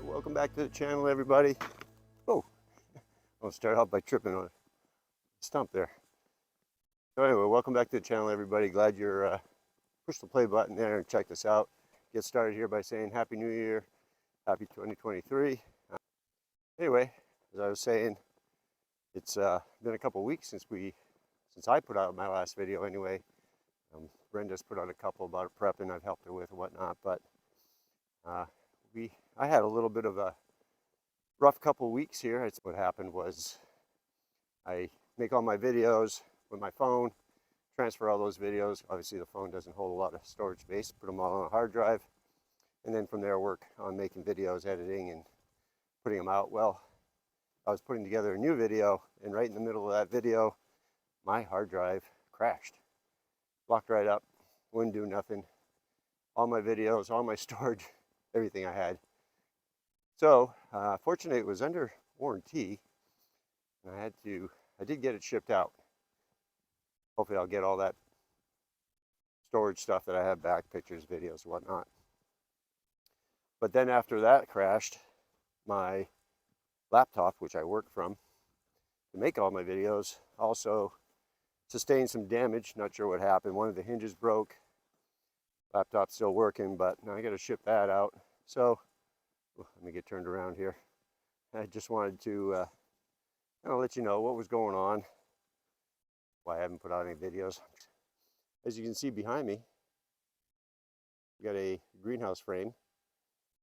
Welcome back to the channel, everybody. Oh, I'll start off by tripping on a stump there. So anyway, welcome back to the channel, everybody. Glad you're pushed the play button there and checked us out. Get started here by saying Happy New Year, Happy 2023. Anyway, as I was saying, it's been a couple weeks since I put out my last video. Anyway, Brenda's put out a couple about prepping I've helped her with and whatnot, but I had a little bit of a rough couple weeks here. What happened was I make all my videos with my phone, transfer all those videos. Obviously the phone doesn't hold a lot of storage space, put them all on a hard drive, and then from there work on making videos, editing, and putting them out. Well, I was putting together a new video, and right in the middle of that video, my hard drive crashed. Locked right up, wouldn't do nothing. All my videos, all my storage, everything I had. So, fortunately it was under warranty, and I did get it shipped out. Hopefully I'll get all that storage stuff that I have back, pictures, videos, whatnot. But then after that crashed, my laptop, which I work from to make all my videos, also sustained some damage. Not sure what happened. One of the hinges broke. Laptop's still working, but now I got to ship that out. So let me get turned around here. I just wanted to let you know what was going on, why I haven't put out any videos. As you can see behind me, we got a greenhouse frame,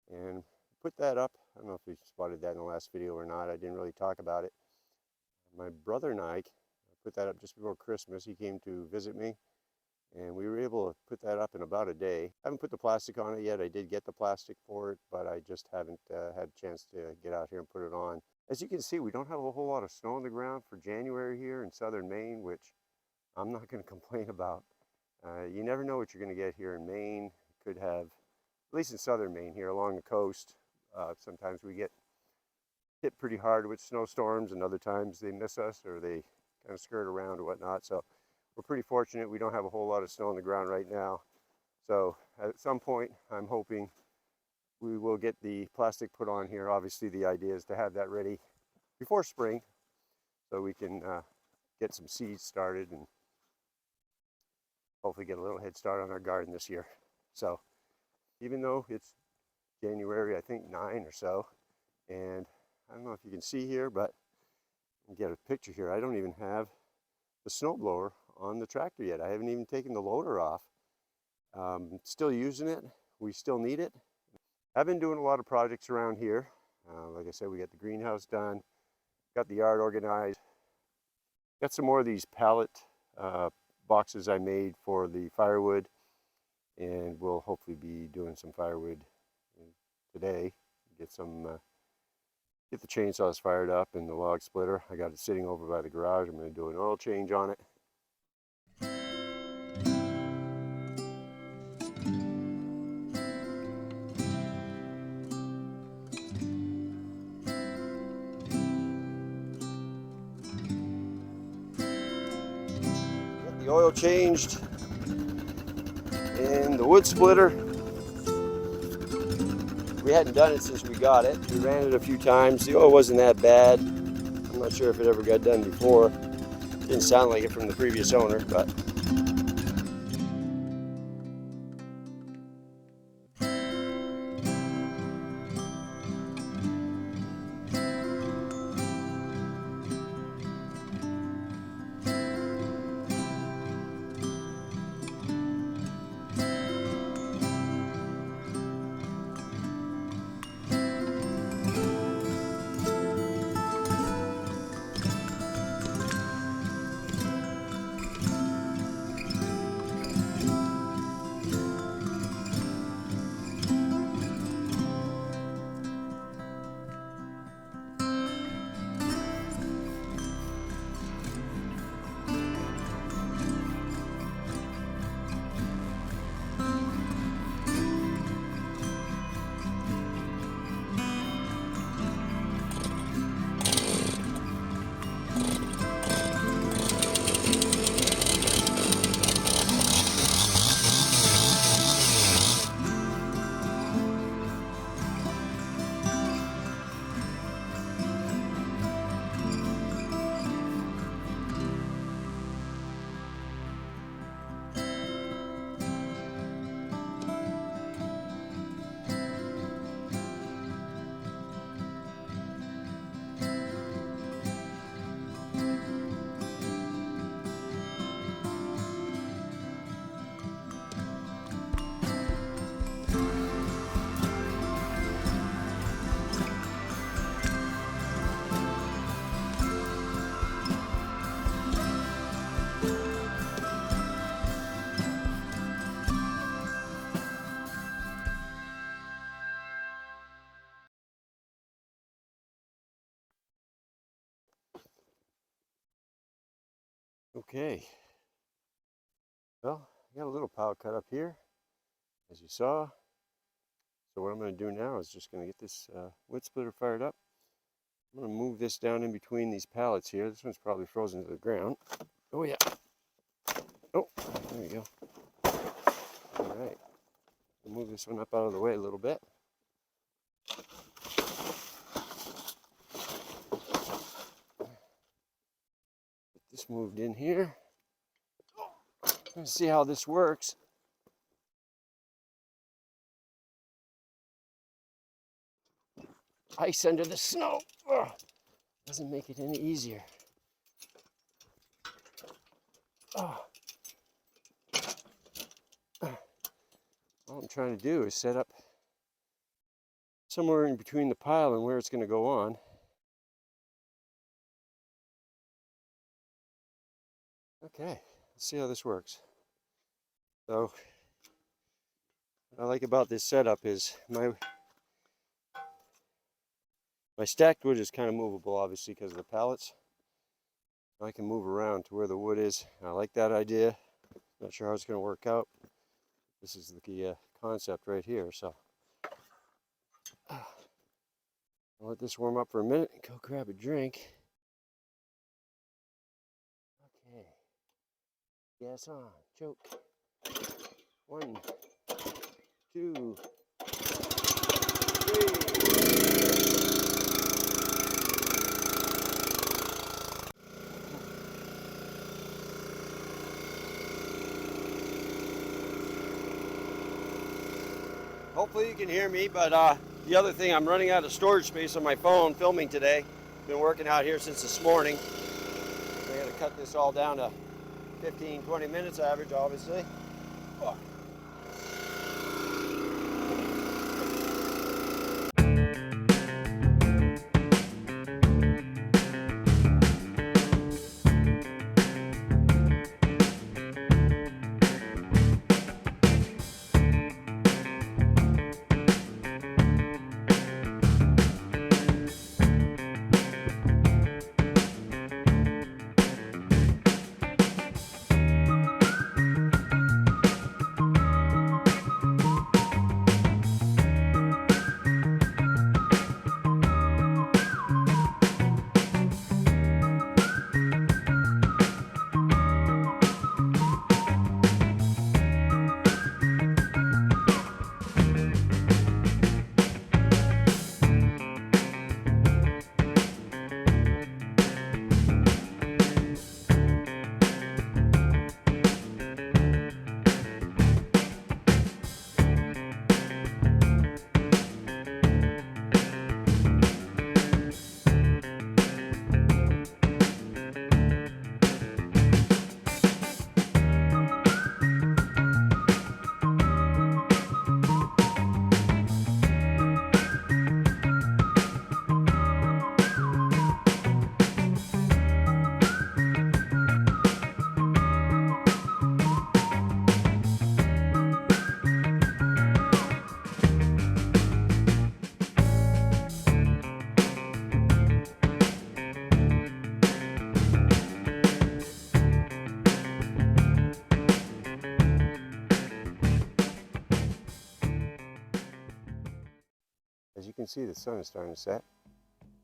and put that up. I don't know if you spotted that in the last video or not. I didn't really talk about it. My brother and I put that up just before Christmas. He came to visit me, and we were able to put that up in about a day. I haven't put the plastic on it yet. I did get the plastic for it, but I just haven't had a chance to get out here and put it on. As you can see, we don't have a whole lot of snow on the ground for January here in southern Maine, which I'm not going to complain about. You never know what you're going to get here in Maine. Could have, at least in southern Maine here along the coast, sometimes we get hit pretty hard with snowstorms, and other times they miss us or they kind of skirt around or whatnot. So we're pretty fortunate. We don't have a whole lot of snow on the ground right now. So at some point, I'm hoping we will get the plastic put on here. Obviously, the idea is to have that ready before spring so we can get some seeds started and hopefully get a little head start on our garden this year. So even though it's January, I think 9 or so, and I don't know if you can see here, but you can get a picture here. I don't even have the snowblower on the tractor yet. I haven't even taken the loader off. Still using it. We still need it. I've been doing a lot of projects around here. Like I said, we got the greenhouse done, got the yard organized, got some more of these pallet boxes I made for the firewood, and we'll hopefully be doing some firewood today. Get the chainsaws fired up and the log splitter. I got it sitting over by the garage. I'm going to do an oil change on it. Got the oil changed and the wood splitter. We hadn't done it since we got it. We ran it a few times. The oil wasn't that bad. I'm not sure if it ever got done before. Didn't sound like it from the previous owner, but Okay, well, I got a little pile cut up here, as you saw. So what I'm going to do now is just going to get this wood splitter fired up. I'm going to move this down in between these pallets here. This one's probably frozen to the ground. Oh yeah. Oh, there we go. All right. I'll move this one up out of the way a little bit. Get this moved in here. Let's see how this works. Ice under the snow. Ugh. Doesn't make it any easier. Oh. All I'm trying to do is set up somewhere in between the pile and where it's going to go on. Okay, let's see how this works. So, what I like about this setup is my stacked wood is kind of movable, obviously, because of the pallets. I can move around to where the wood is. I like that idea. Not sure how it's going to work out. This is the concept right here. So I'll let this warm up for a minute and go grab a drink. Okay. Gas on. Choke. 1, 2, 3. Hopefully you can hear me, but the other thing, I'm running out of storage space on my phone filming today. Been working out here since this morning. I got to cut this all down to 15-20 minutes average, obviously. Oh. As you can see, the sun is starting to set.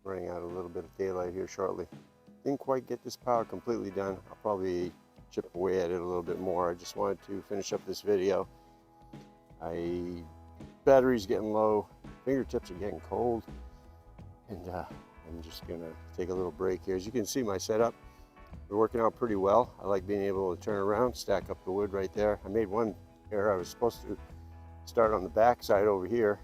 Running out a little bit of daylight here shortly. Didn't quite get this pile completely done. I'll probably chip away at it a little bit more. I just wanted to finish up this video. Battery's getting low, fingertips are getting cold, and I'm just gonna take a little break here. As you can see, my setup, we're working out pretty well. I like being able to turn around, stack up the wood right there. I made one error. I was supposed to start on the back side over here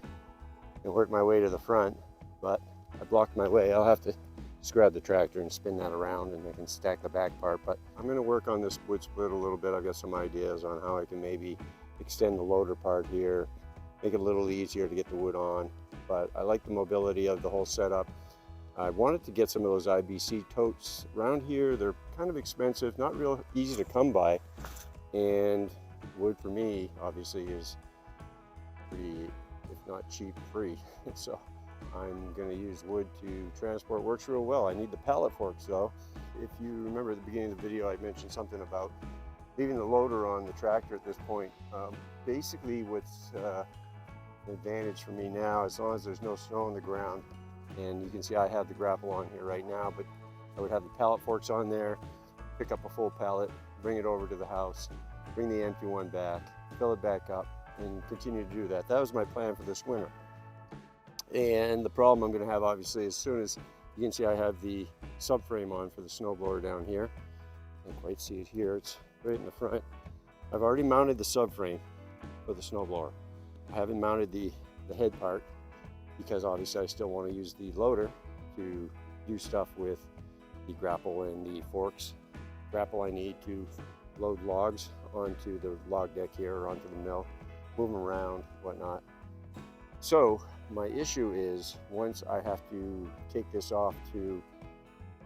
and work my way to the front, but I blocked my way. I'll have to just grab the tractor and spin that around and I can stack the back part. But I'm gonna work on this wood split a little bit. I've got some ideas on how I can maybe extend the loader part here, make it a little easier to get the wood on. But I like the mobility of the whole setup. I wanted to get some of those IBC totes around here. They're kind of expensive, not real easy to come by. And wood for me, obviously, is pretty, if not cheap, free. So I'm gonna use wood to transport. Works real well. I need the pallet forks though. if you remember at the beginning of the video, I mentioned something about leaving the loader on the tractor at this point. Basically what's an advantage for me now, as long as there's no snow on the ground, and you can see I have the grapple on here right now, but I would have the pallet forks on there, pick up a full pallet, bring it over to the house, bring the empty one back, fill it back up, and continue to do that. That was my plan for this winter. And the problem I'm going to have, obviously, as soon as you can see I have the subframe on for the snowblower down here. You can't quite see it here, it's right in the front. I've already mounted the subframe for the snowblower. I haven't mounted the head part because obviously I still want to use the loader to do stuff with the grapple and the forks. Grapple I need to load logs onto the log deck here or onto the mill, move them around, whatnot. So my issue is, once I have to take this off to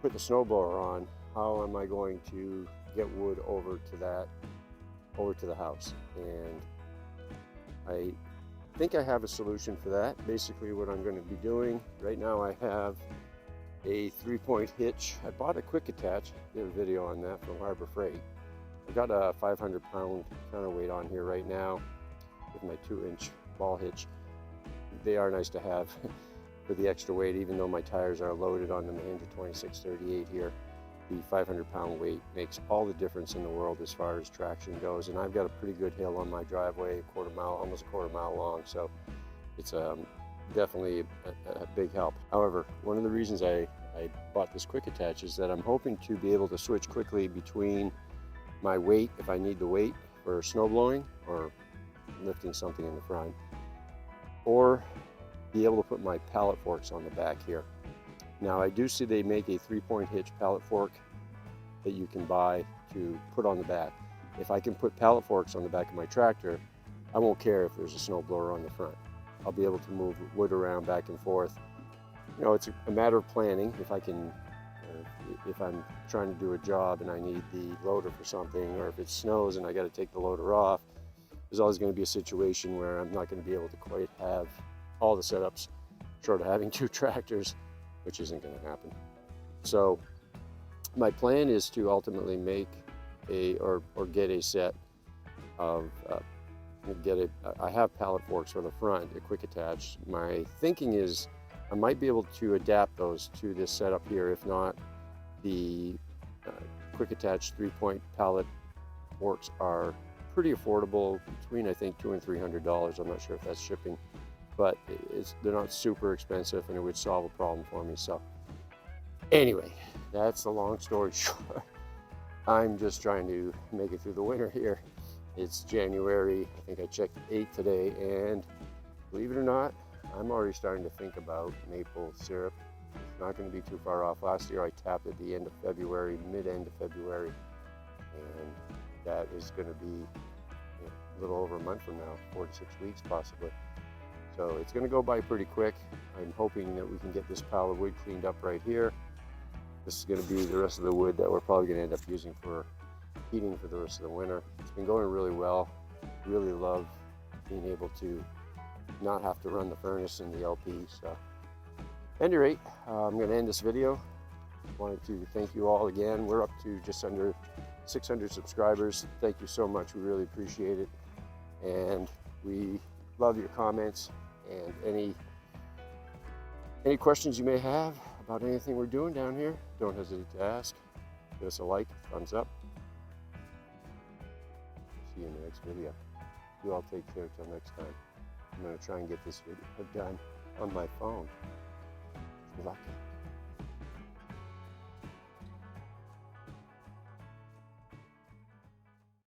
put the snowblower on, how am I going to get wood over to the house? And I think I have a solution for that. Basically what I'm going to be doing right now, I have a 3-point hitch. I bought a quick attach, did a video on that from Harbor Freight. I've got a 500-pound counterweight on here right now with my 2-inch ball hitch. They are nice to have for the extra weight, even though my tires are loaded on the Mahindra 2638 here. The 500-pound weight makes all the difference in the world as far as traction goes. And I've got a pretty good hill on my driveway, almost a quarter mile long, so it's definitely a big help. However, one of the reasons I bought this quick attach is that I'm hoping to be able to switch quickly between my weight, if I need the weight for snow blowing or lifting something in the front, or be able to put my pallet forks on the back here. Now I do see they make a 3-point hitch pallet fork that you can buy to put on the back. If I can put pallet forks on the back of my tractor, I won't care if there's a snowblower on the front. I'll be able to move wood around back and forth. You know, it's a matter of planning. If I can, if I'm trying to do a job and I need the loader for something, or if it snows and I got to take the loader off, there's always going to be a situation where I'm not going to be able to quite have all the setups, short of having 2 tractors, which isn't going to happen. So my plan is to ultimately make or get a set of I have pallet forks for the front, a quick attach. My thinking is I might be able to adapt those to this setup here. If not, the quick attach 3-point pallet forks are pretty affordable, between I think $200 and $300. I'm not sure if that's shipping, but they're not super expensive, and it would solve a problem for me. So anyway, that's the long story short. I'm just trying to make it through the winter here. It's January, I think I checked 8 today, and believe it or not, I'm already starting to think about maple syrup. It's not going to be too far off. Last year I tapped at the end of February, mid-end of February, and that is going to be a little over a month from now, 4 to 6 weeks possibly. So it's going to go by pretty quick. I'm hoping that we can get this pile of wood cleaned up right here. This is going to be the rest of the wood that we're probably going to end up using for heating for the rest of the winter. It's been going really well. Really love being able to not have to run the furnace and the LP. So at any rate, I'm going to end this video. Wanted to thank you all again. We're up to just under 600 subscribers. Thank you so much. We really appreciate it. And we love your comments and any questions you may have about anything we're doing down here. Don't hesitate to ask. Give us a like, thumbs up. See you in the next video. You all take care till next time. I'm going to try and get this video done on my phone. Good luck.